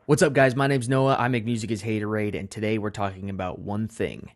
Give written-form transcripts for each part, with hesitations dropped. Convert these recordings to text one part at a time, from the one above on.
What's up, guys? My name's Noah. I make music as Haterade, and today we're talking about one thing: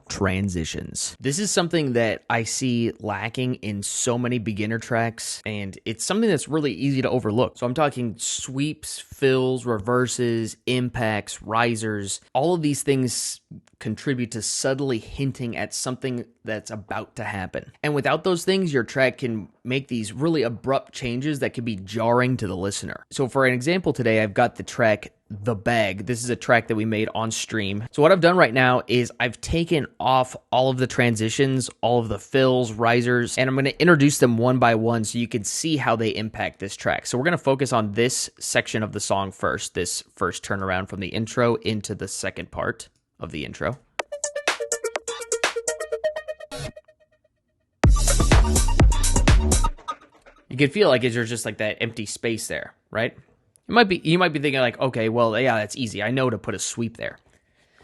transitions. This is something that I see lacking in so many beginner tracks, and it's something that's really easy to overlook. So I'm talking sweeps, fills, reverses, impacts, risers. All of these things contribute to subtly hinting at something that's about to happen. And without those things, your track can make these really abrupt changes that can be jarring to the listener. So for an example today, I've got the track The Bag. This is a track that we made on stream. So what I've done right now is I've taken off all of the transitions, all of the fills, risers, and I'm going to introduce them one by one so you can see how they impact this track. So we're going to focus on this section of the song first, this first turnaround from the intro into the second part of the intro. You can feel like there's just like that empty space there, right? You might be thinking like, okay, well, yeah, that's easy. I know to put a sweep there.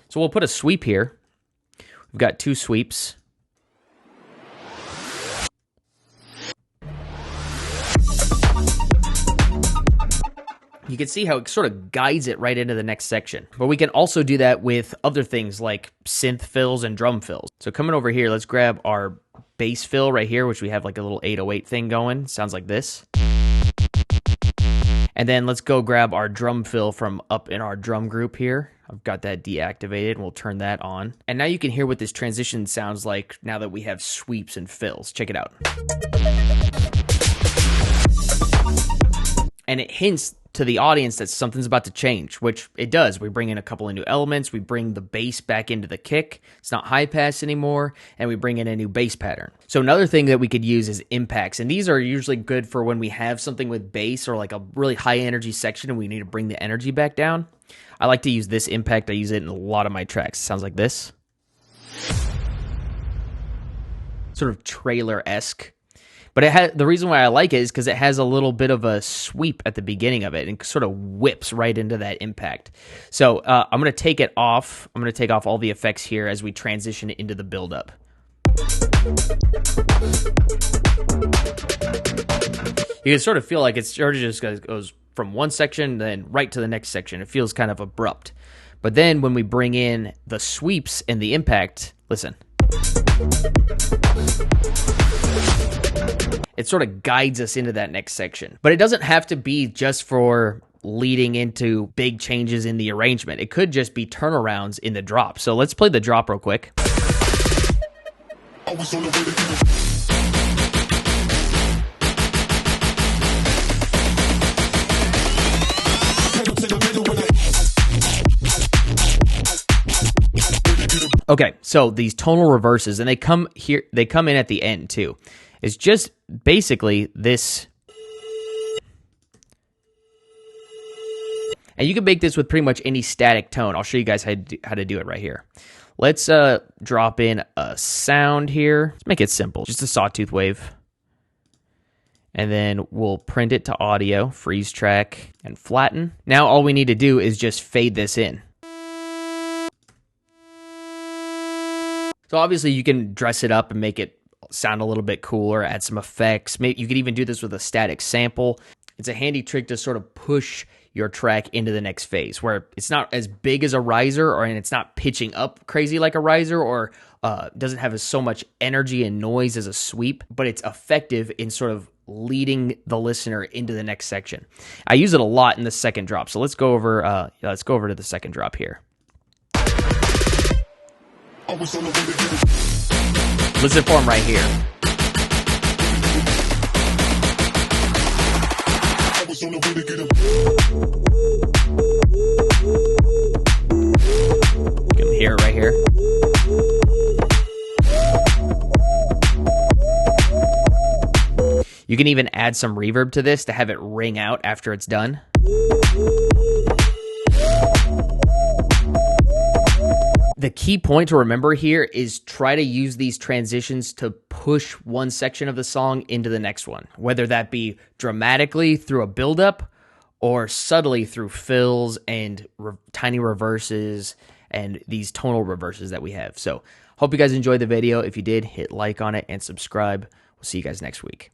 So we'll put a sweep here. We've got two sweeps. You can see how it sort of guides it right into the next section. But we can also do that with other things like synth fills and drum fills. So coming over here, let's grab our bass fill right here, which we have like a little 808 thing going. Sounds like this. And then let's go grab our drum fill from up in our drum group here. I've got that deactivated, and we'll turn that on. And now you can hear what this transition sounds like now that we have sweeps and fills. Check it out. And it hints to the audience that something's about to change, which it does. We bring in a couple of new elements. We bring the bass back into the kick. It's not high pass anymore, and we bring in a new bass pattern. So another thing that we could use is impacts, and these are usually good for when we have something with bass or like a really high energy section and we need to bring the energy back down. I like to use this impact. I use it in a lot of my tracks. It sounds like this. Sort of trailer-esque. But the reason why I like it is because it has a little bit of a sweep at the beginning of it and sort of whips right into that impact. So I'm going to take it off. I'm going to take off all the effects here as we transition into the build-up. You can sort of feel like it sort of just goes from one section then right to the next section. It feels kind of abrupt. But then when we bring in the sweeps and the impact, listen. It sort of guides us into that next section. But it doesn't have to be just for leading into big changes in the arrangement. It could just be turnarounds in the drop. So let's play the drop real quick. Okay, so these tonal reverses, and they come in at the end too. It's just basically this. And you can make this with pretty much any static tone. I'll show you guys how to do it right here. Let's drop in a sound here. Let's make it simple, just a sawtooth wave. And then we'll print it to audio, freeze track, and flatten. Now all we need to do is just fade this in. So obviously you can dress it up and make it sound a little bit cooler, add some effects. Maybe you could even do this with a static sample. It's a handy trick to sort of push your track into the next phase where it's not as big as a riser and it's not pitching up crazy like a riser or doesn't have so much energy and noise as a sweep, but it's effective in sort of leading the listener into the next section. I use it a lot in the second drop. So let's go over to the second drop here. Listen for him right here. You can hear it right here. You can even add some reverb to this to have it ring out after it's done. The key point to remember here is try to use these transitions to push one section of the song into the next one, whether that be dramatically through a buildup or subtly through fills and tiny reverses and these tonal reverses that we have. So hope you guys enjoyed the video. If you did, hit like on it and subscribe. We'll see you guys next week.